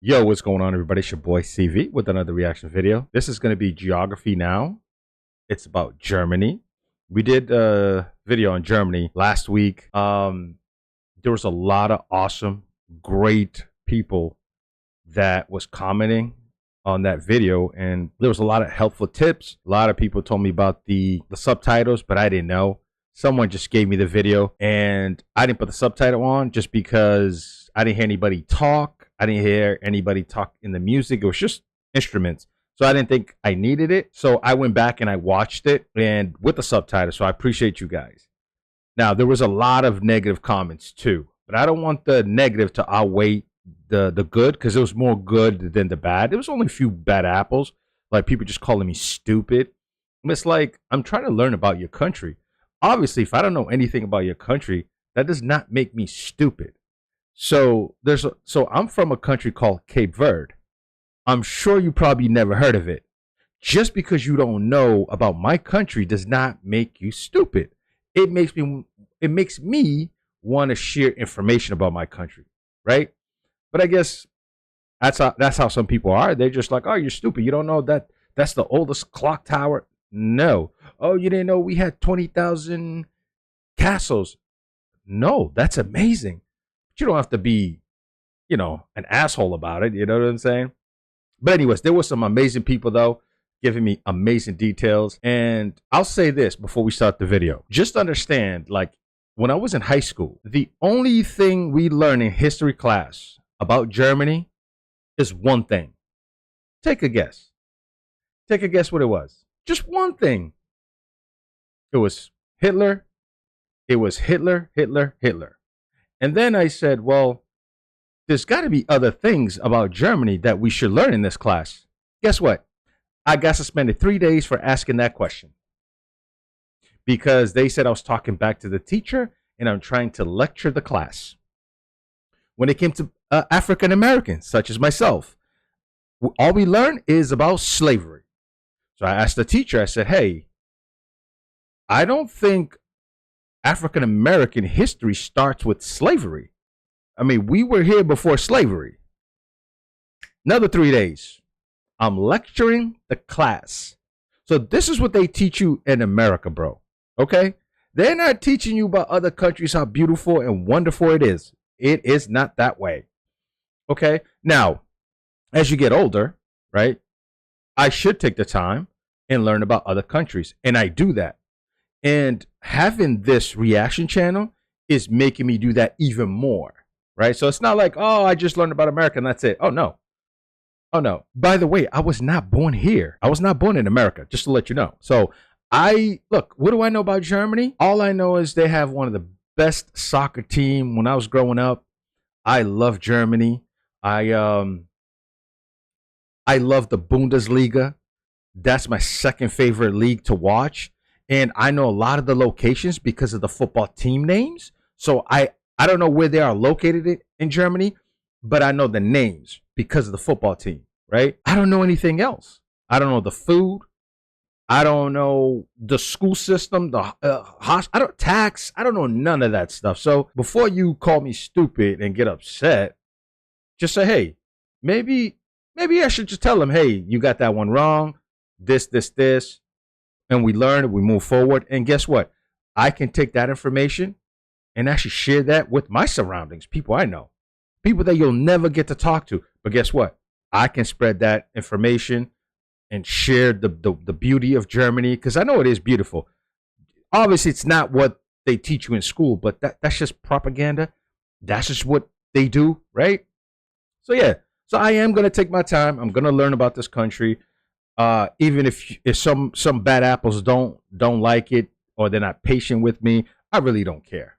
Yo, what's going on, everybody? It's your boy CV with another reaction video. This is going to be Geography Now. It's about Germany. We did a video on Germany last week. There was a lot of awesome, great people that was commenting on that video, and there was a lot of helpful tips. A lot of people told me about the subtitles, but I didn't know. Someone just gave me the video, and I didn't put the subtitle on just because I didn't hear anybody talk. I didn't hear anybody talk in the music. It was just instruments. So I didn't think I needed it. So I went back and I watched it and with the subtitles. So I appreciate you guys. Now, there was a lot of negative comments too, but I don't want the negative to outweigh the good, because it was more good than the bad. There was only a few bad apples, like people just calling me stupid. And it's like, I'm trying to learn about your country. Obviously, if I don't know anything about your country, that does not make me stupid. So I'm from a country called Cape Verde. I'm sure you probably never heard of it. Just because you don't know about my country does not make you stupid. It makes me want to share information about my country, right? But I guess that's how some people are. They're just like, "Oh, you're stupid. You don't know that's the oldest clock tower." No. "Oh, you didn't know we had 20,000 castles." No, that's amazing. But you don't have to be, an asshole about it. You know what I'm saying? But anyways, there were some amazing people though, giving me amazing details. And I'll say this before we start the video. Just understand, like, when I was in high school, the only thing we learned in history class about Germany is one thing. Take a guess. Take a guess what it was. Just one thing. It was Hitler. It was Hitler, Hitler, Hitler. And then I said, well, there's got to be other things about Germany that we should learn in this class. Guess what? I got suspended 3 days for asking that question, because they said I was talking back to the teacher and I'm trying to lecture the class. When it came to African Americans, such as myself, all we learn is about slavery. So I asked the teacher, I said, hey, I don't think African American history starts with slavery. I mean, we were here before slavery. Another 3 days. I'm lecturing the class. So this is what they teach you in America, bro. Okay? They're not teaching you about other countries, how beautiful and wonderful it is. It is not that way. Okay? Now, as you get older, right, I should take the time and learn about other countries. And I do that. And having this reaction channel is making me do that even more. Right? So it's not like, oh, I just learned about America and that's it. Oh, no. Oh, no. By the way, I was not born here. I was not born in America, just to let you know. So look, what do I know about Germany? All I know is they have one of the best soccer team. When I was growing up, I love Germany. I love the Bundesliga. That's my second favorite league to watch. And I know a lot of the locations because of the football team names. So I don't know where they are located in Germany, but I know the names because of the football team, right? I don't know anything else. I don't know the food. I don't know the school system, the tax. I don't know none of that stuff. So before you call me stupid and get upset, just say, hey, maybe I should just tell them, hey, you got that one wrong. This, and we learn, we move forward. And guess what? I can take that information and actually share that with my surroundings, people I know, people that you'll never get to talk to. But guess what? I can spread that information and share the beauty of Germany, because I know it is beautiful. Obviously, it's not what they teach you in school, but that's just propaganda. That's just what they do, right? So yeah, so I am going to take my time. I'm going to learn about this country. Even if some bad apples don't like it, or they're not patient with me, I really don't care.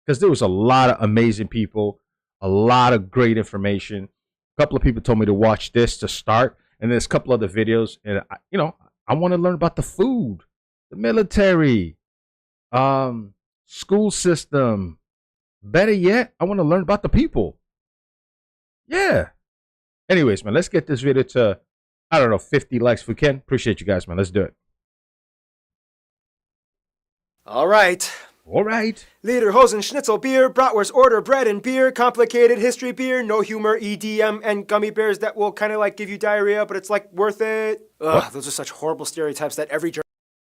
Because there was a lot of amazing people, a lot of great information. A couple of people told me to watch this to start, and there's a couple other videos. And I want to learn about the food, the military, school system. Better yet, I want to learn about the people. Yeah. Anyways, man, let's get this video to, I don't know, 50 likes if we can. Appreciate you guys, man. Let's do it. All right. All right. Lederhosen Schnitzel beer, Bratwurst order bread and beer, complicated history beer, no humor, EDM, and gummy bears that will kind of like give you diarrhea, but it's like worth it. Ugh, those are such horrible stereotypes that every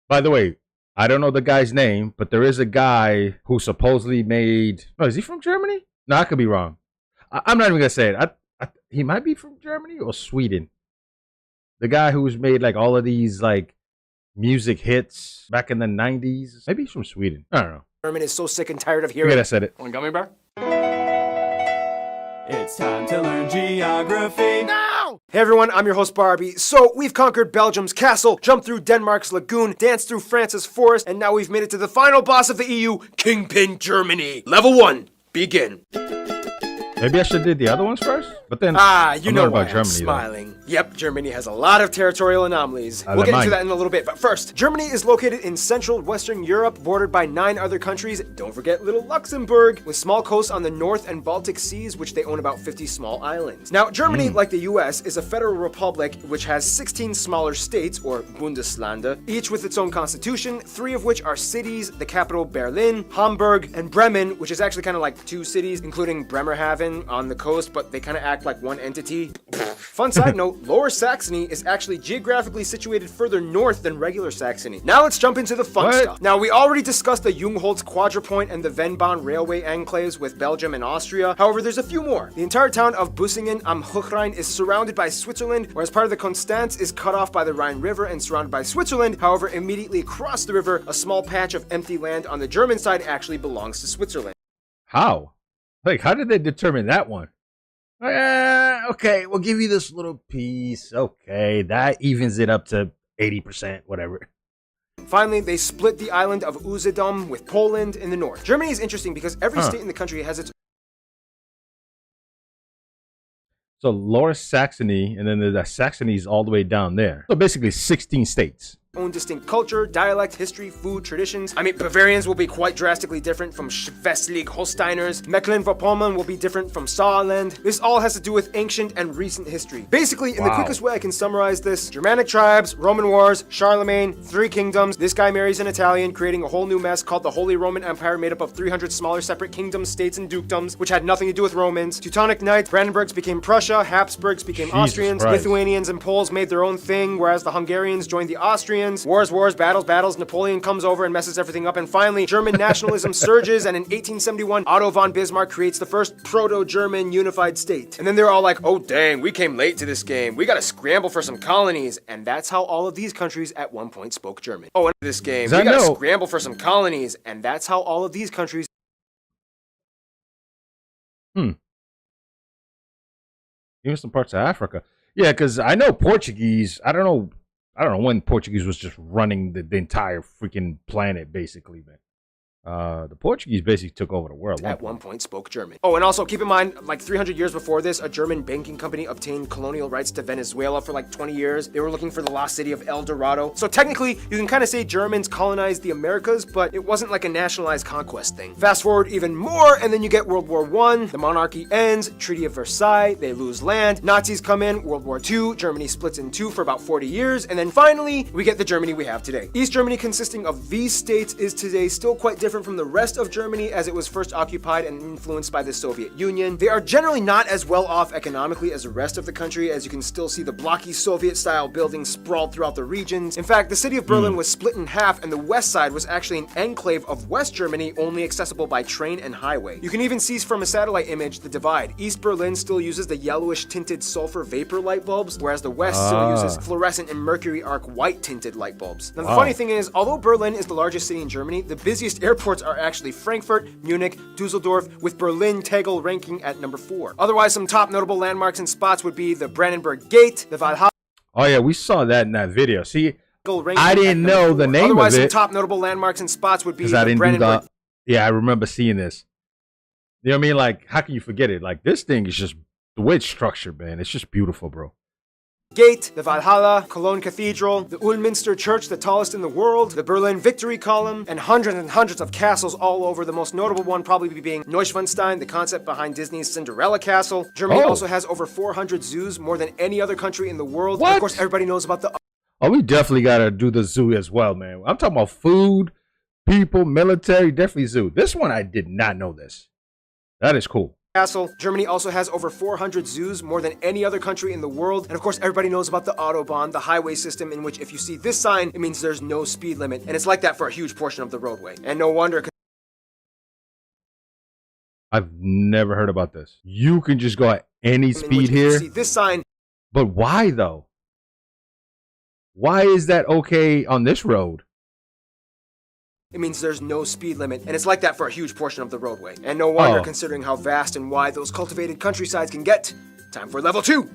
By the way, I don't know the guy's name, but there is a guy who supposedly made. Oh, is he from Germany? No, I could be wrong. I'm not even gonna say it. He might be from Germany or Sweden. The guy who's made like all of these like music hits back in the 90s. Maybe he's from Sweden. I don't know. German is so sick and tired of hearing. Forget I said it. One gummy bear. It's time to learn geography. Now! Hey everyone, I'm your host Barbie. So we've conquered Belgium's castle, jumped through Denmark's lagoon, danced through France's forest, and now we've made it to the final boss of the EU, Kingpin Germany. Level 1, begin. Maybe I should have did the other ones first, but then You I'm know not why about I'm Germany, smiling. Yep, Germany has a lot of territorial anomalies. I We'll get like into mine. that in a little bit, but first, Germany is located in central Western Europe, bordered by 9 other countries. Don't forget little Luxembourg, with small coasts on the North and Baltic Seas, which they own about 50 small islands. Now, Germany, like the US, is a federal republic which has 16 smaller states, or Bundesländer, each with its own constitution, 3 of which are cities, the capital Berlin, Hamburg, and Bremen, which is actually kind of like 2 cities, including Bremerhaven on the coast, but they kind of act like one entity. Fun side note, Lower Saxony is actually geographically situated further north than regular Saxony. Now let's jump into the fun stuff. Now, we already discussed the Jungholz Quadrupoint and the Vennbahn railway enclaves with Belgium and Austria. However, there's a few more. The entire town of Bussingen am Hochrhein is surrounded by Switzerland, whereas part of the Konstanz is cut off by the Rhine River and surrounded by Switzerland. However, immediately across the river, a small patch of empty land on the German side actually belongs to Switzerland. How? Like, how did they determine that one? Okay, we'll give you this little piece. Okay, that evens it up to 80%, whatever. Finally, they split the island of Usedom with Poland in the north. Germany is interesting because every state in the country has its So Lower Saxony, and then the Saxony's all the way down there. So basically 16 states. own distinct culture, dialect, history, food, traditions. I mean, Bavarians will be quite drastically different from Schleswig-Holsteiners. Mecklenburg-Vorpommern will be different from Saarland. This all has to do with ancient and recent history. Basically, in the quickest way I can summarize this, Germanic tribes, Roman wars, Charlemagne, 3 kingdoms, this guy marries an Italian, creating a whole new mess called the Holy Roman Empire, made up of 300 smaller separate kingdoms, states, and dukedoms, which had nothing to do with Romans. Teutonic Knights, Brandenburgs became Prussia, Habsburgs became Austrians, Christ. Lithuanians and Poles made their own thing, whereas the Hungarians joined the Austrians. Wars, battles, Napoleon comes over and messes everything up, and finally, German nationalism surges, and in 1871, Otto von Bismarck creates the first proto-German unified state. And then they're all like, oh dang, we came late to this game, we gotta scramble for some colonies, and that's how all of these countries at one point spoke German. Oh, and this game, we gotta scramble for some colonies, and that's how all of these countries Even some parts of Africa. Yeah, because I know Portuguese. I don't know when Portuguese was just running the entire freaking planet, basically, man. The Portuguese basically took over the world. At one point spoke German. Oh, and also keep in mind, like 300 years before this, a German banking company obtained colonial rights to Venezuela for like 20 years. They were looking for the lost city of El Dorado. So technically, you can kind of say Germans colonized the Americas, but it wasn't like a nationalized conquest thing. Fast forward even more, and then you get World War I, the monarchy ends, Treaty of Versailles, they lose land, Nazis come in, World War II, Germany splits in two for about 40 years, and then finally, we get the Germany we have today. East Germany, consisting of these states, is today still quite different from the rest of Germany as it was first occupied and influenced by the Soviet Union. They are generally not as well off economically as the rest of the country, as you can still see the blocky Soviet-style buildings sprawled throughout the regions. In fact, the city of Berlin was split in half, and the west side was actually an enclave of West Germany, only accessible by train and highway. You can even see from a satellite image the divide. East Berlin still uses the yellowish tinted sulfur vapor light bulbs, whereas the west still uses fluorescent and mercury arc white tinted light bulbs. Now the funny thing is, although Berlin is the largest city in Germany, the busiest airports are actually Frankfurt, Munich, Dusseldorf, with Berlin Tegel ranking at number 4. Otherwise, some top notable landmarks and spots would be the Brandenburg Gate, the Valhalla. Oh yeah, we saw that in that video. See, I didn't know the name Otherwise, of it. some top notable landmarks and spots would be I the didn't Brandenburg. Yeah, I remember seeing this. You know what I mean? Like, how can you forget it? Like, this thing is just the way it's structured, man. It's just beautiful, bro. Gate, the Valhalla, Cologne Cathedral, the Ulminster Church, the tallest in the world, the Berlin Victory Column, and hundreds of castles all over. The most notable one probably being Neuschwanstein, the concept behind Disney's Cinderella Castle. Germany also has over 400 zoos, more than any other country in the world. And of course, everybody knows about the... Oh, we definitely gotta do the zoo as well, man. I'm talking about food, people, military, definitely zoo. This one I did not know this. That is cool. Castle. Germany also has over 400 zoos, more than any other country in the world. And of course, everybody knows about the Autobahn, the highway system in which if you see this sign, it means there's no speed limit. And it's like that for a huge portion of the roadway. And no wonder. I've never heard about this. You can just go at any speed here. You see this sign. But why though? Why is that okay on this road? It means there's no speed limit, and it's like that for a huge portion of the roadway. And no wonder, considering how vast and wide those cultivated countrysides can get. Time for level 2.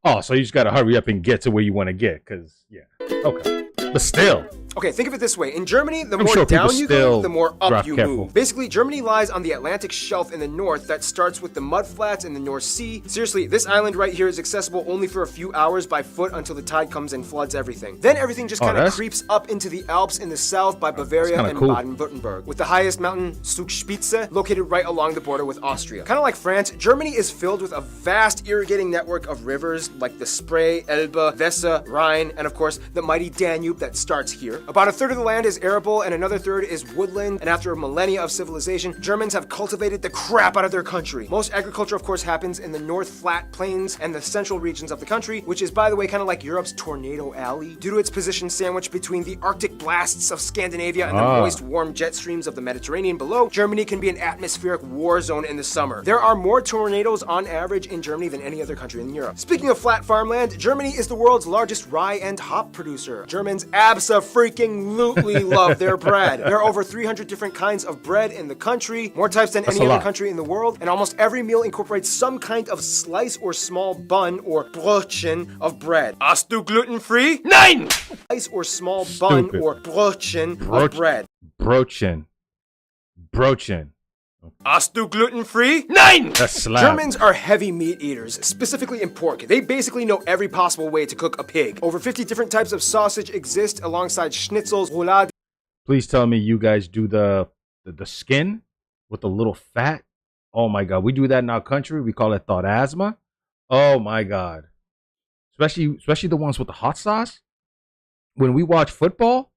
Oh, so you just gotta hurry up and get to where you want to get, because, yeah. Okay. But still. Okay, think of it this way. In Germany, the more down you go, the more up you move. Basically, Germany lies on the Atlantic shelf in the north that starts with the mudflats in the North Sea. Seriously, this island right here is accessible only for a few hours by foot until the tide comes and floods everything. Then everything just kind of creeps up into the Alps in the south by Bavaria and Baden-Württemberg, with the highest mountain, Zugspitze, located right along the border with Austria. Kind of like France, Germany is filled with a vast irrigating network of rivers like the Spree, Elbe, Weser, Rhine, and of course, the mighty Danube that starts here. About a third of the land is arable and another third is woodland, and after a millennia of civilization, Germans have cultivated the crap out of their country. Most agriculture, of course, happens in the North Flat Plains and the central regions of the country, which is, by the way, kind of like Europe's tornado alley, due to its position sandwiched between the Arctic blasts of Scandinavia and the moist, warm jet streams of the Mediterranean below. Germany can be an atmospheric war zone in the summer. There are more tornadoes on average in Germany than any other country in Europe. Speaking of flat farmland, Germany is the world's largest rye and hop producer. Germans abso-freaking-lutely love their bread. There are over 300 different kinds of bread in the country, more types than any other country in the world, and almost every meal incorporates some kind of slice or small bun or Brötchen of bread. Hast du gluten-free? Nein! Slice or small bun or Brötchen of bread. Brötchen. Hast du gluten-free? Nein! That's slap. Germans are heavy meat eaters, specifically in pork. They basically know every possible way to cook a pig. Over 50 different types of sausage exist alongside schnitzels, roulade. Please tell me you guys do the skin with the little fat. Oh my god, we do that in our country. We call it thawasma. Oh my god. Especially the ones with the hot sauce. When we watch football,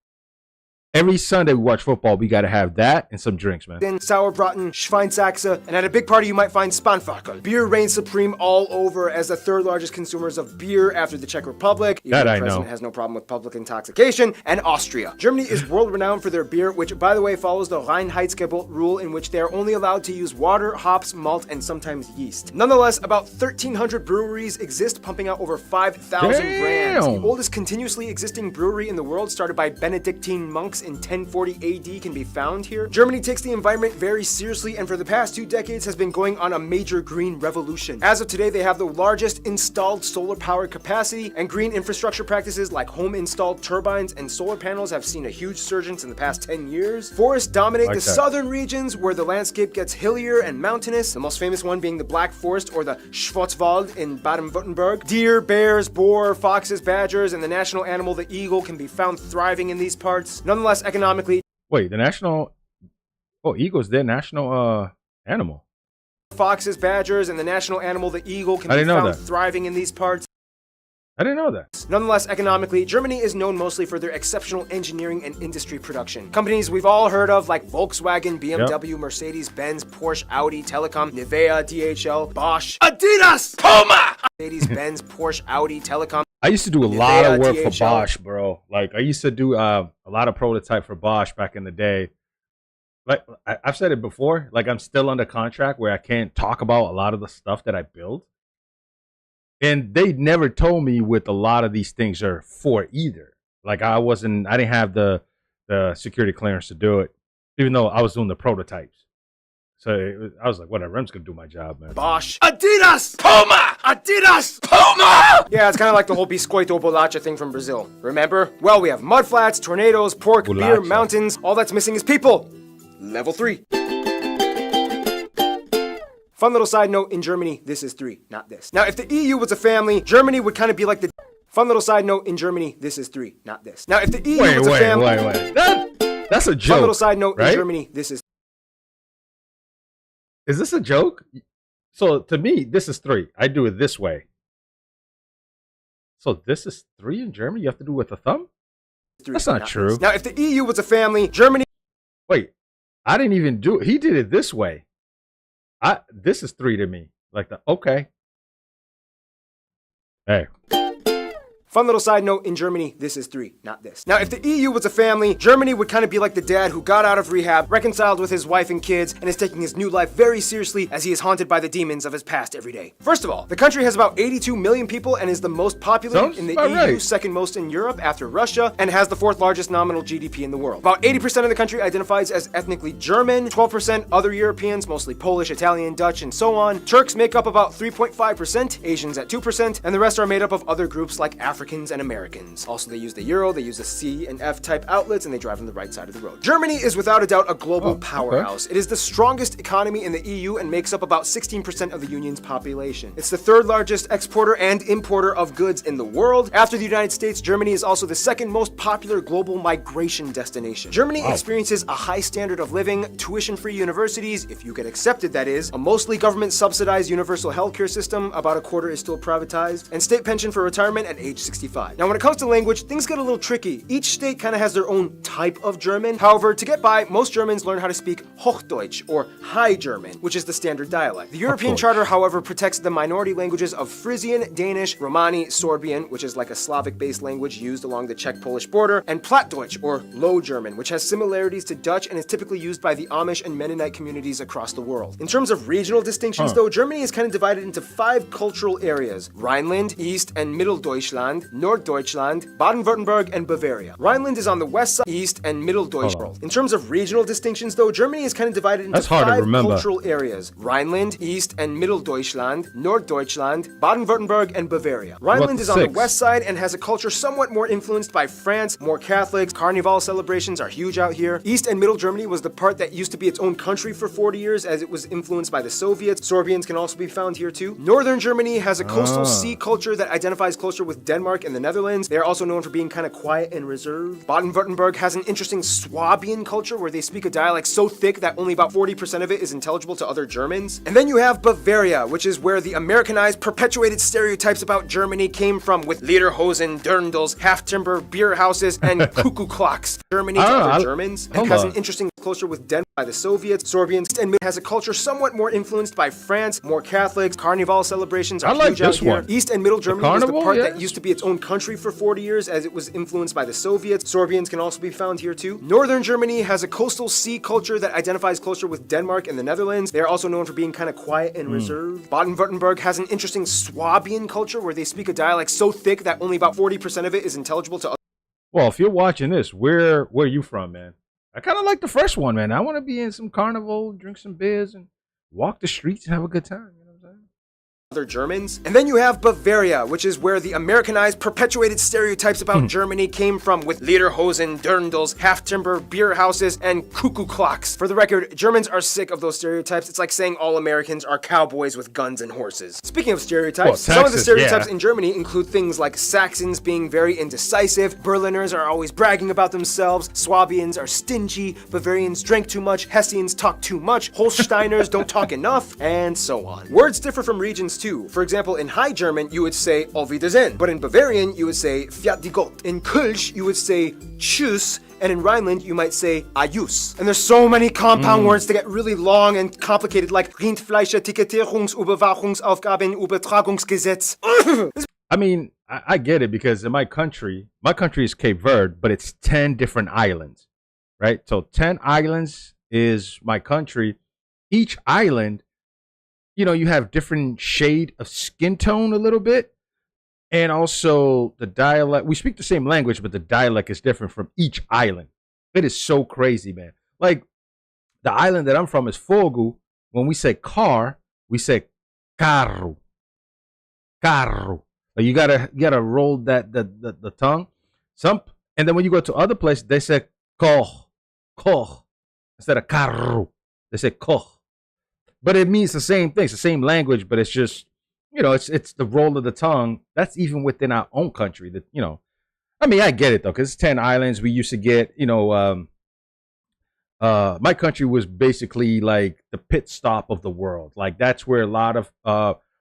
every Sunday we watch football, we gotta have that and some drinks, man. Then Sauerbraten, Schweinsachse, and at a big party you might find Spanferkel. Beer reigns supreme all over as the third largest consumers of beer after the Czech Republic. Even the president has no problem with public intoxication, and Austria. Germany is world renowned for their beer, which by the way follows the Reinheitsgebot rule in which they are only allowed to use water, hops, malt, and sometimes yeast. Nonetheless, about 1,300 breweries exist, pumping out over 5,000 brands. The oldest continuously existing brewery in the world, started by Benedictine monks in 1040 AD, can be found here. Germany takes the environment very seriously and for the past 2 decades has been going on a major green revolution. As of today, they have the largest installed solar power capacity, and green infrastructure practices like home installed turbines and solar panels have seen a huge surge in the past 10 years. Forests dominate the southern regions where the landscape gets hillier and mountainous, the most famous one being the Black Forest or the Schwarzwald in Baden-Württemberg. Deer, bears, boar, foxes, badgers, and the national animal, the eagle, can be found thriving in these parts. Nonetheless, economically, eagle's their national animal. Foxes, badgers, and the national animal, the eagle, can be found thriving in these parts. I didn't know that. Nonetheless, economically, Germany is known mostly for their exceptional engineering and industry production. Companies we've all heard of like Volkswagen, BMW, Mercedes-Benz, Porsche, Audi, Telecom, Nivea, DHL, Bosch, Adidas, Puma, Mercedes-Benz, Porsche, Audi, Telecom. I used to do a lot of work for Bosch, bro. Like, I used to do a lot of prototype for Bosch back in the day. Like, I've said it before, like, I'm still under contract where I can't talk about a lot of the stuff that I build. And they never told me what a lot of these things are for either. Like, I didn't have the security clearance to do it, even though I was doing the prototypes. So I was like, whatever, I'm just gonna do my job, man. Bosch, Adidas, Puma, Adidas, Puma! Yeah, it's kind of like the whole Biscoito Bolacha thing from Brazil. Remember? Well, we have mudflats, tornadoes, pork, beer, mountains. All that's missing is people. Level 3. Fun little side note, in Germany, this is 3, not this. Now, if the EU was a family, Germany would kind of be like the... Fun little side note, in Germany, this is 3, not this. Now, if the EU was a family... Wait. That's a joke. Fun little side note, in Germany, this is... Is this a joke? So, to me, this is 3. I do it this way. So, this is 3 in Germany? You have to do it with a thumb? That's not true. Now, if the EU was a family, Germany. Wait, I didn't even do it. He did it this way. This is 3 to me. Like okay. Hey. Fun little side note, in Germany, this is 3, not this. Now, if the EU was a family, Germany would kind of be like the dad who got out of rehab, reconciled with his wife and kids, and is taking his new life very seriously as he is haunted by the demons of his past every day. First of all, the country has about 82 million people and is the most populated in the EU, right. second most in Europe after Russia, and has the 4th largest nominal GDP in the world. About 80% of the country identifies as ethnically German, 12% other Europeans, mostly Polish, Italian, Dutch, and so on. Turks make up about 3.5%, Asians at 2%, and the rest are made up of other groups like Africans and Americans. Also, they use the euro, they use the C and F type outlets, and they drive on the right side of the road. Germany is without a doubt a global powerhouse. It is the strongest economy in the EU and makes up about 16% of the union's population. It's the 3rd largest exporter and importer of goods in the world. After the United States, Germany is also the 2nd most popular global migration destination. Germany experiences a high standard of living, tuition-free universities, if you get accepted that is, a mostly government-subsidized universal healthcare system, about a quarter is still privatized, and state pension for retirement at age 65. Now, when it comes to language, things get a little tricky. Each state kind of has their own type of German. However, to get by, most Germans learn how to speak Hochdeutsch, or High German, which is the standard dialect. The European Charter, however, protects the minority languages of Frisian, Danish, Romani, Sorbian, which is like a Slavic-based language used along the Czech-Polish border, and Plattdeutsch, or Low German, which has similarities to Dutch and is typically used by the Amish and Mennonite communities across the world. In terms of regional distinctions, though, Germany is kind of divided into 5 cultural areas: Rhineland, East and Middle Deutschland, Norddeutschland, Baden-Württemberg, and Bavaria. Rhineland is on the west side, East and Middle Deutschland. In terms of regional distinctions, though, Germany is kind of divided into 5 cultural areas: Rhineland, East and Middle Deutschland, Norddeutschland, Baden-Württemberg, and Bavaria. Rhineland is on the west side and has a culture somewhat more influenced by France, more Catholics. Carnival celebrations are huge out here. East and Middle Germany was the part that used to be its own country for 40 years as it was influenced by the Soviets. Sorbians can also be found here too. Northern Germany has a coastal sea culture that identifies closer with Denmark and the Netherlands. They are also known for being kind of quiet and reserved. Baden-Württemberg has an interesting Swabian culture where they speak a dialect so thick that only about 40% of it is intelligible to other Germans. And then you have Bavaria, which is where the Americanized, perpetuated stereotypes about Germany came from, with Lederhosen, Dirndls, half-timber, beer houses, and cuckoo clocks. Germany to other Germans, and has an interesting closer with Denmark by the Soviets. Sorbians and has a culture somewhat more influenced by France, more Catholics. Carnival celebrations are huge out here. East and Middle Germany was the part that used to be its own country for 40 years as it was influenced by the Soviets. Sorbians can also be found here too. Northern Germany has a coastal sea culture that identifies closer with Denmark and the Netherlands. They are also known for being kind of quiet and reserved. Baden-Württemberg has an interesting Swabian culture where they speak a dialect so thick that only about 40% of it is intelligible to others. Well, if you're watching this, where are you from, man? I kind of like the fresh one, man. I want to be in some carnival, drink some beers, and walk the streets and have a good time. You know what I'm saying? Other Germans. And then you have Bavaria, which is where the Americanized, perpetuated stereotypes about Germany came from, with Lederhosen, Dirndls, half-timber, beer houses, and cuckoo clocks. For the record, Germans are sick of those stereotypes. It's like saying all Americans are cowboys with guns and horses. Speaking of stereotypes, some of the stereotypes in Germany include things like Saxons being very indecisive, Berliners are always bragging about themselves, Swabians are stingy, Bavarians drink too much, Hessians talk too much, Holsteiners don't talk enough, and so on. Words differ from regions too. For example, in High German, you would say Auf Wiedersehen, but in Bavarian, you would say Fiat die Gott. In Kölsch, you would say Tschüss, and in Rhineland, you might say Ajus. And there's so many compound words that get really long and complicated, like Rindfleisch, Etikettierungsüberwachungsaufgaben, Übertragungsgesetz. I mean, I get it, because in my country is Cape Verde, but it's 10 different islands, right? So 10 islands is my country. Each island, you know, you have different shade of skin tone a little bit. And also the dialect, we speak the same language, but the dialect is different from each island. It is so crazy, man. Like the island that I'm from is Fogo. When we say car, we say carro. Carro. Like you gotta roll the tongue. And then when you go to other places, they say koch. Instead of carro, they say koch. But it means the same thing. It's the same language, but it's just, you know, it's the roll of the tongue. That's even within our own country. That, you know, I mean, I get it though, because it's 10 islands. We used to get, you know, my country was basically like the pit stop of the world. Like that's where a lot of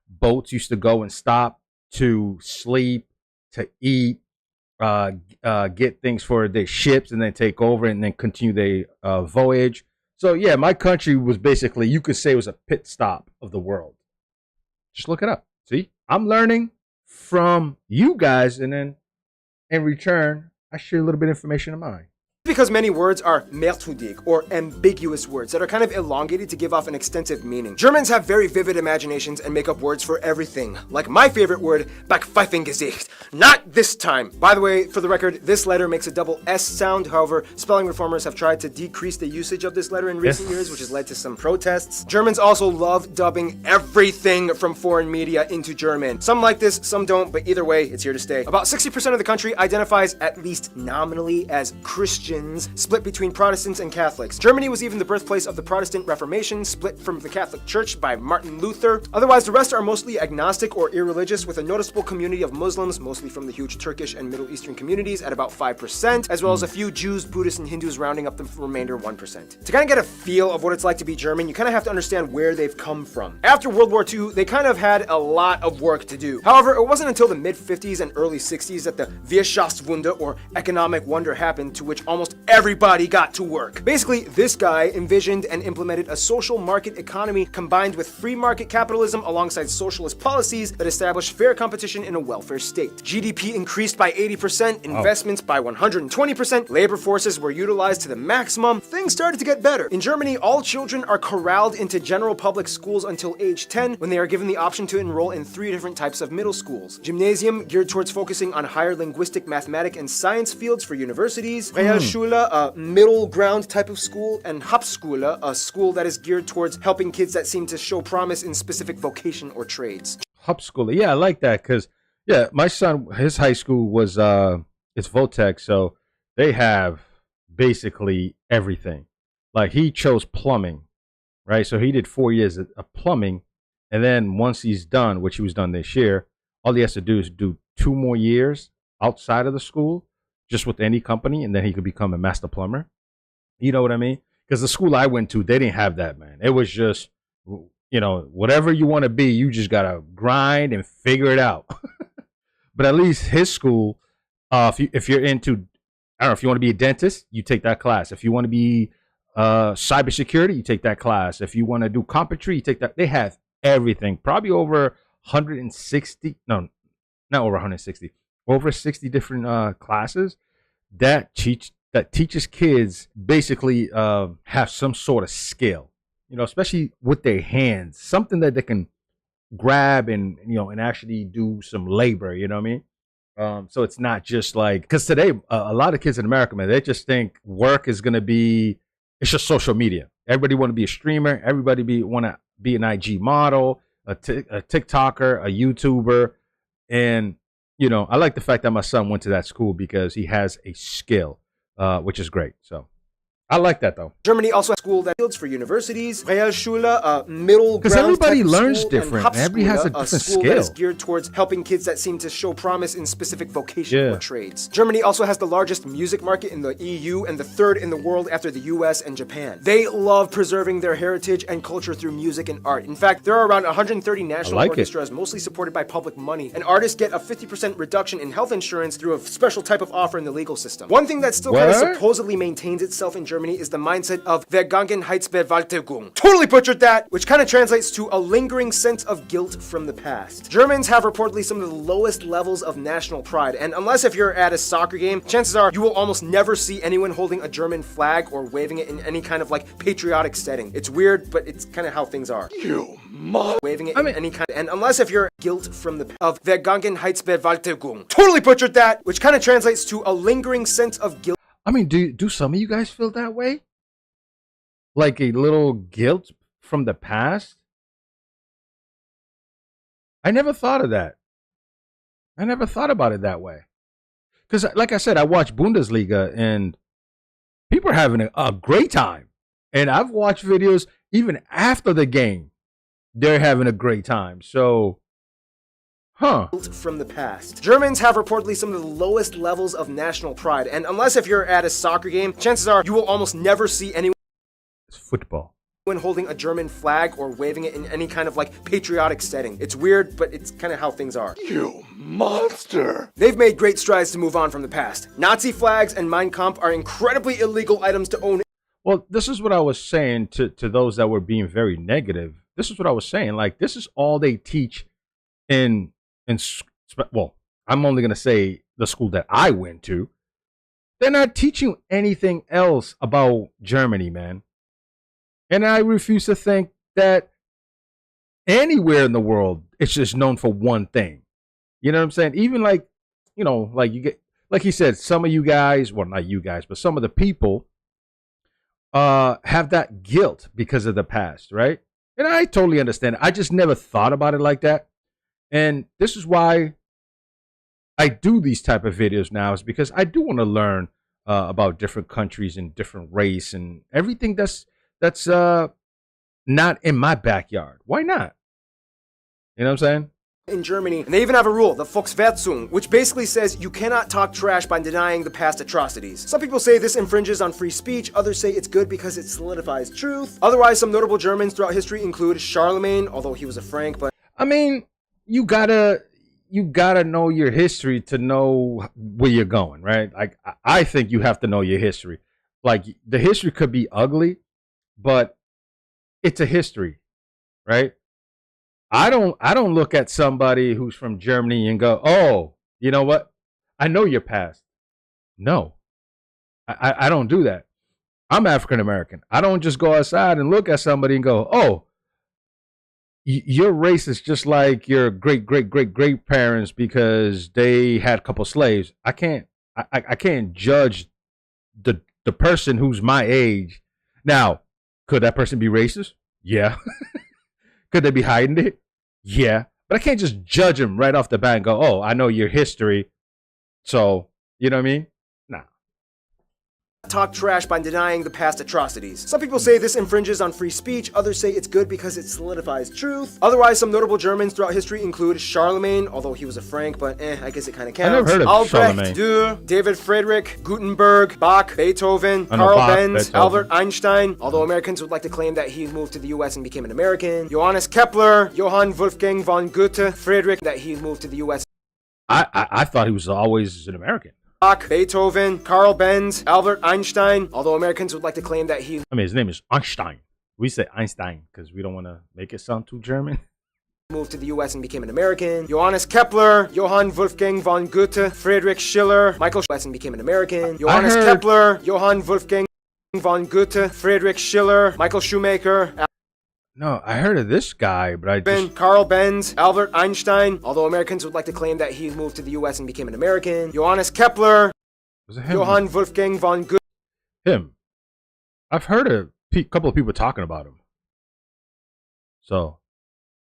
boats used to go and stop to sleep, to eat. get things for their ships and then take over and then continue their voyage. So yeah, my country was basically, you could say, it was a pit stop of the world. Just look it up. See, I'm learning from you guys, and then in return, I share a little bit of information of mine. Because many words are merkwürdig, or ambiguous words that are kind of elongated to give off an extensive meaning. Germans have very vivid imaginations and make up words for everything. Like my favorite word, Backpfeifengesicht. Not this time. By the way, for the record, this letter makes a double S sound. However, spelling reformers have tried to decrease the usage of this letter in recent years, which has led to some protests. Germans also love dubbing everything from foreign media into German. Some like this, some don't, but either way, it's here to stay. About 60% of the country identifies, at least nominally, as Christian, split between Protestants and Catholics. Germany was even the birthplace of the Protestant Reformation, split from the Catholic Church by Martin Luther. Otherwise, the rest are mostly agnostic or irreligious, with a noticeable community of Muslims, mostly from the huge Turkish and Middle Eastern communities, at about 5%, as well as a few Jews, Buddhists, and Hindus rounding up the remainder 1%. To kind of get a feel of what it's like to be German, you kind of have to understand where they've come from. After World War II, they kind of had a lot of work to do. However, it wasn't until the mid-50s and early 60s that the Wirtschaftswunder, or economic wonder, happened, to which almost everybody got to work. Basically, this guy envisioned and implemented a social market economy combined with free market capitalism alongside socialist policies that established fair competition in a welfare state. GDP increased by 80%, investments by 120%, labor forces were utilized to the maximum. Things started to get better. In Germany, all children are corralled into general public schools until age 10, when they are given the option to enroll in 3 different types of middle schools. Gymnasium, geared towards focusing on higher linguistic, mathematic, and science fields for universities. Realschule, a middle ground type of school. And Hauptschule, a school that is geared towards helping kids that seem to show promise in specific vocation or trades. Hauptschule, yeah, I like that, because yeah, my son, his high school was it's Votech, so they have basically everything. Like, he chose plumbing, right? So he did 4 years of plumbing, and then once he's done, which he was done this year, all he has to do is do 2 more years outside of the school, just with any company, and then he could become a master plumber. You know what I mean? Because the school I went to, they didn't have that, man. It was just, you know, whatever you want to be, you just gotta grind and figure it out. But at least his school, if you're into, I don't know, if you want to be a dentist, you take that class. If you want to be cybersecurity, you take that class. If you want to do carpentry, you take that. They have everything. Probably over 160, no, not over 160, over 60 different classes that teaches kids basically have some sort of skill, you know, especially with their hands, something that they can grab and, you know, and actually do some labor, you know what I mean? So it's not just like, because today a lot of kids in America, man, they just think work is going to be, it's just social media. Everybody want to be a streamer. Everybody want to be an IG model, a TikToker, a YouTuber. And, you know, I like the fact that my son went to that school because he has a skill, which is great. So I like that, though. Germany also has school that fields for universities. Realschule, a middle ground. Because everybody learns school, different. Everybody has a different school skill. That is geared towards helping kids that seem to show promise in specific vocation or trades. Germany also has the largest music market in the EU and the 3rd in the world after the US and Japan. They love preserving their heritage and culture through music and art. In fact, there are around 130 national orchestras, mostly supported by public money, and artists get a 50% reduction in health insurance through a special type of offer in the legal system. One thing that still kind of supposedly maintains itself in Germany is the mindset of Vergangenheitsbewältigung. Totally butchered that, which kind of translates to a lingering sense of guilt from the past. Germans have reportedly some of the lowest levels of national pride, and unless if you're at a soccer game, chances are you will almost never see anyone holding a German flag or waving it in any kind of like patriotic setting. It's weird, but it's kind of how things are. Waving it in any kind of, and unless if you're guilt from the of Vergangenheitsbewältigung. Totally butchered that, which kind of translates to a lingering sense of guilt. I mean, do some of you guys feel that way? Like a little guilt from the past? I never thought of that. I never thought about it that way. Because, like I said, I watch Bundesliga and people are having a great time. And I've watched videos even after the game. They're having a great time. So, from the past. Germans have reportedly some of the lowest levels of national pride. And unless if you're at a soccer game, chances are you will almost never see anyone. It's football. holding a German flag or waving it in any kind of like patriotic setting. It's weird, but it's kind of how things are. You monster! They've made great strides to move on from the past. Nazi flags and Mein Kampf are incredibly illegal items to own. Well, this is what I was saying to those that were being very negative. This is what I was saying. Like, this is all they teach well, I'm only going to say the school that I went to. They're not teaching anything else about Germany, man. And I refuse to think that anywhere in the world it's just known for one thing. You know what I'm saying? Even like, you know, like you get, like he said, some of you guys, well, not you guys, but some of the people have that guilt because of the past, right? And I totally understand it. I just never thought about it like that. And this is why I do these type of videos now, is because I do want to learn about different countries and different race and everything that's not in my backyard. Why not? You know what I'm saying? In Germany, and they even have a rule, the Volksverhetzung, which basically says you cannot talk trash by denying the past atrocities. Some people say this infringes on free speech, others say it's good because it solidifies truth. Otherwise, some notable Germans throughout history include Charlemagne, although he was a Frank, but I mean, you gotta know your history to know where you're going, right? Like, I think you have to know your history. Like, the history could be ugly, but it's a history, right? I don't look at somebody who's from Germany and go, oh, you know what? I know your past. No, I don't do that. I'm African American. I don't just go outside and look at somebody and go, oh, your race is just like your great parents because they had a couple slaves. I can't judge the person who's my age. Now, could that person be racist? Yeah. Could they be hiding it? Yeah. But I can't just judge them right off the bat and go, oh, I know your history. So, you know what I mean? Nah. talk trash by denying the past atrocities. Some people say this infringes on free speech, others say it's good because it solidifies truth. Otherwise, some notable Germans throughout history include Charlemagne, although he was a Frank, but I guess it kind of counts. I never heard of Albrecht Charlemagne. Dürer, David Friedrich, Gutenberg, Bach, Beethoven, I know Carl Bach, Benz, Beethoven. Albert Einstein, although Americans would like to claim that he moved to the US and became an American. Johannes Kepler, Johann Wolfgang von Goethe, Friedrich, that he moved to the US. I thought he was always an American. Bach, Beethoven, Carl Benz, Albert Einstein, although Americans would like to claim that he I mean, his name is Einstein. We say Einstein because we don't want to make it sound too German. moved to the US and became an American. Johannes Kepler, Johann Wolfgang von Goethe, Friedrich Schiller, Michael Schiller and became an American. Johannes heard- Kepler, Johann Wolfgang von Goethe, Friedrich Schiller, Michael Schumacher, No, I heard of this guy, but I just... Carl Benz, Albert Einstein, although Americans would like to claim that he moved to the US and became an American. Johannes Kepler, Was it him? Johann Wolfgang von Goethe, Him. I've heard a couple of people talking about him. So,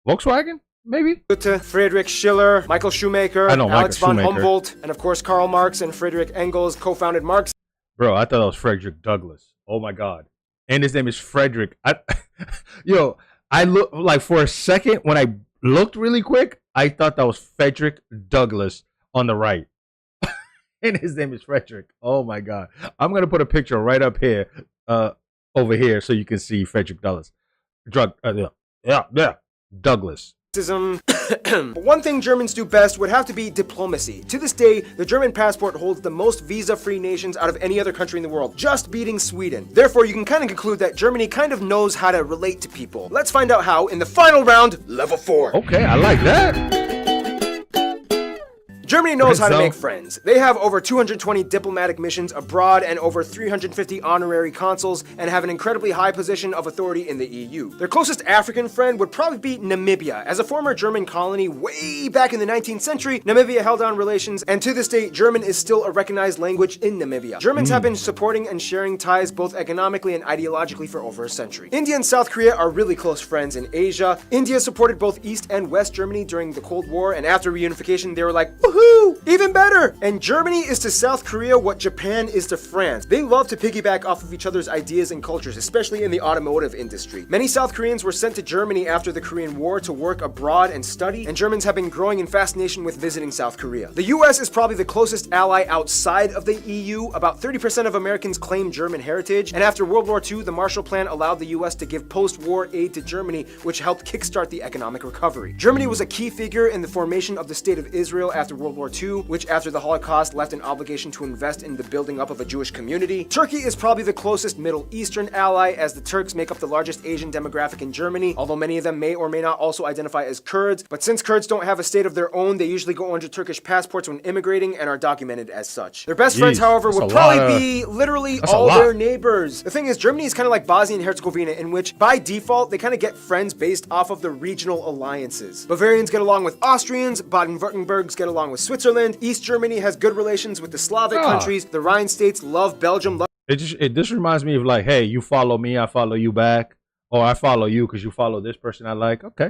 Volkswagen? Maybe? Friedrich Schiller, Michael Schumacher, I know Michael Alex von Schumacher. Humboldt, and of course Karl Marx and Friedrich Engels co-founded Marx. Bro, I thought that was Frederick Douglass. Oh my God. And his name is Frederick. I look like for a second when I looked really quick, I thought that was Frederick Douglass on the right. And his name is Frederick. Oh my God. I'm going to put a picture right up here, over here, so you can see Frederick Douglass. Douglass. But one thing Germans do best would have to be diplomacy. To this day, the German passport holds the most visa-free nations out of any other country in the world, just beating Sweden. Therefore, you can kind of conclude that Germany kind of knows how to relate to people. Let's find out how in the final round, level 4. Okay, I like that. Germany knows how to So- make friends. They have over 220 diplomatic missions abroad and over 350 honorary consuls and have an incredibly high position of authority in the EU. Their closest African friend would probably be Namibia. As a former German colony way back in the 19th century, Namibia held on relations, and to this day, German is still a recognized language in Namibia. Germans have been supporting and sharing ties both economically and ideologically for over a century. India and South Korea are really close friends in Asia. India supported both East and West Germany during the Cold War, and after reunification, they were like, woohoo! Woohoo! Even better! And Germany is to South Korea what Japan is to France. They love to piggyback off of each other's ideas and cultures, especially in the automotive industry. Many South Koreans were sent to Germany after the Korean War to work abroad and study, and Germans have been growing in fascination with visiting South Korea. The US is probably the closest ally outside of the EU. About 30% of Americans claim German heritage, and after World War II, the Marshall Plan allowed the US to give post-war aid to Germany, which helped kickstart the economic recovery. Germany was a key figure in the formation of the State of Israel after World War II, which after the Holocaust left an obligation to invest in the building up of a Jewish community. Turkey is probably the closest Middle Eastern ally, as the Turks make up the largest Asian demographic in Germany, although many of them may or may not also identify as Kurds. But since Kurds don't have a state of their own, they usually go under Turkish passports when immigrating and are documented as such. Their best friends, however, would probably be literally all their neighbors. The thing is, Germany is kind of like Bosnia and Herzegovina, in which by default they kind of get friends based off of the regional alliances. Bavarians get along with Austrians, Baden-Württembergs get along with Switzerland, East Germany has good relations with the Slavic countries, the Rhine states love Belgium. It just reminds me of like, hey, you follow me, I follow you back, or I follow you because you follow this person I like. Okay.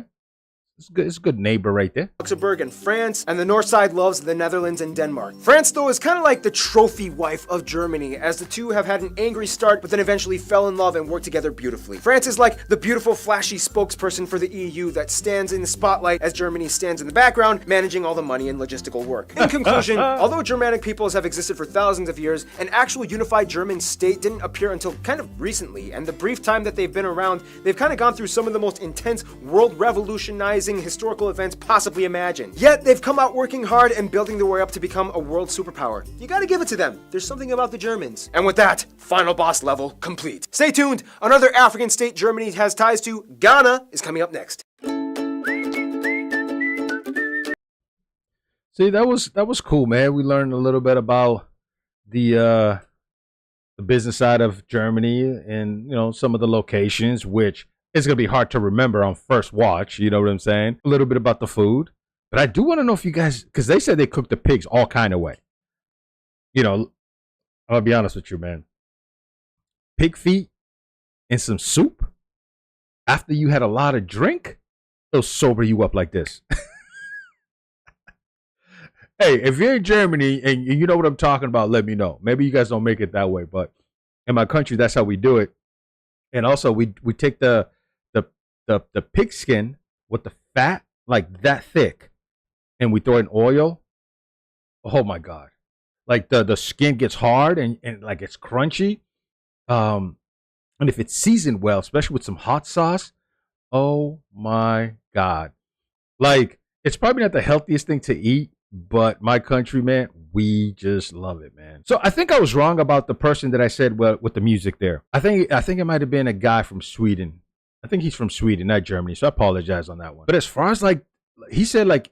It's a good neighbor right there. Luxembourg and France, and the north side loves the Netherlands and Denmark. France, though, is kind of like the trophy wife of Germany, as the two have had an angry start, but then eventually fell in love and worked together beautifully. France is like the beautiful, flashy spokesperson for the EU that stands in the spotlight as Germany stands in the background, managing all the money and logistical work. In conclusion, although Germanic peoples have existed for thousands of years, an actual unified German state didn't appear until kind of recently, and the brief time that they've been around, they've kind of gone through some of the most intense, world-revolutionizing historical events possibly imagined. Yet they've come out working hard and building their way up to become a world superpower. You gotta give it to them. There's something about the Germans. And with that, final boss level complete. Stay tuned. Another African state Germany has ties to, Ghana, is coming up next. See, that was cool, man. We learned a little bit about the business side of Germany and some of the locations, which it's going to be hard to remember on first watch, you know what I'm saying? A little bit about the food. But I do want to know if you guys, because they said they cook the pigs all kind of way. I'll be honest with you, man. Pig feet and some soup after you had a lot of drink, it'll sober you up like this. Hey, if you're in Germany and you know what I'm talking about, let me know. Maybe you guys don't make it that way, but in my country, that's how we do it. And also, we take the pig skin with the fat like that thick, and we throw in oil. Oh my god! Like the skin gets hard and like it's crunchy. And if it's seasoned well, especially with some hot sauce, oh my god! Like it's probably not the healthiest thing to eat, but my country, man, we just love it, man. So I think I was wrong about the person that I said with the music there. I think it might have been a guy from Sweden. I think he's from Sweden, not Germany. So I apologize on that one. But as far as like, he said like,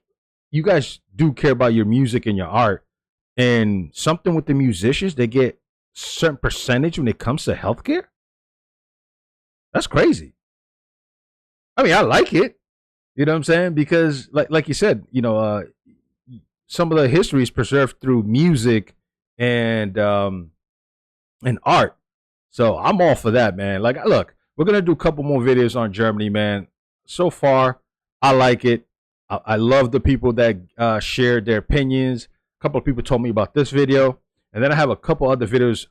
you guys do care about your music and your art, and something with the musicians, they get a certain percentage when it comes to healthcare. That's crazy. I mean, I like it. You know what I'm saying? Because like you said, some of the history is preserved through music and art. So I'm all for that, man. Like, look, we're going to do a couple more videos on Germany, man. So far, I like it. I love the people that shared their opinions. A couple of people told me about this video. And then I have a couple other videos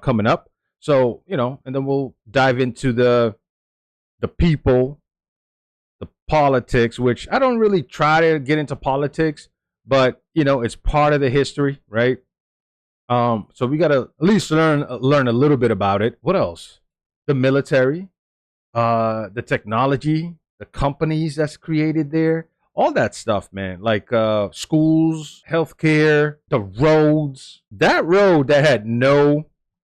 coming up. So, and then we'll dive into the people, the politics, which I don't really try to get into politics. But it's part of the history, right? So we gotta at least learn a little bit about it. What else? The military, the technology, the companies that's created there, all that stuff, man. Like schools, healthcare, the roads. That road that had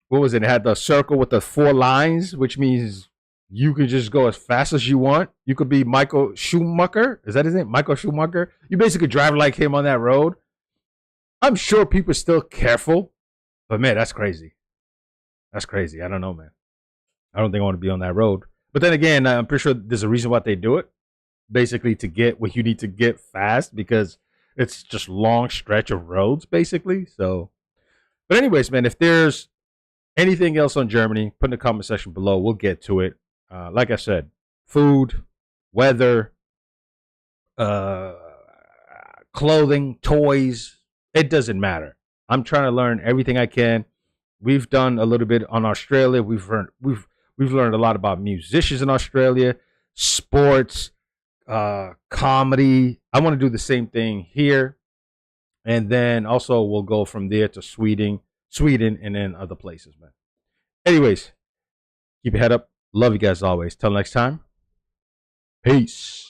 what was it? It had the circle with the 4 lines, which means you could just go as fast as you want. You could be Michael Schumacher. Is that his name? Michael Schumacher. You basically drive like him on that road. I'm sure people are still careful. But, man, that's crazy. That's crazy. I don't know, man. I don't think I want to be on that road. But then again, I'm pretty sure there's a reason why they do it. Basically to get what you need to get fast, because it's just long stretch of roads, basically. So, but anyways, man, if there's anything else on Germany, put in the comment section below. We'll get to it. Like I said, food, weather, clothing, toys. It doesn't matter. I'm trying to learn everything I can. We've done a little bit on Australia. We've learned a lot about musicians in Australia, sports, comedy. I want to do the same thing here, and then also we'll go from there to Sweden, and then other places, man. Anyways, keep your head up. Love you guys always. Till next time. Peace.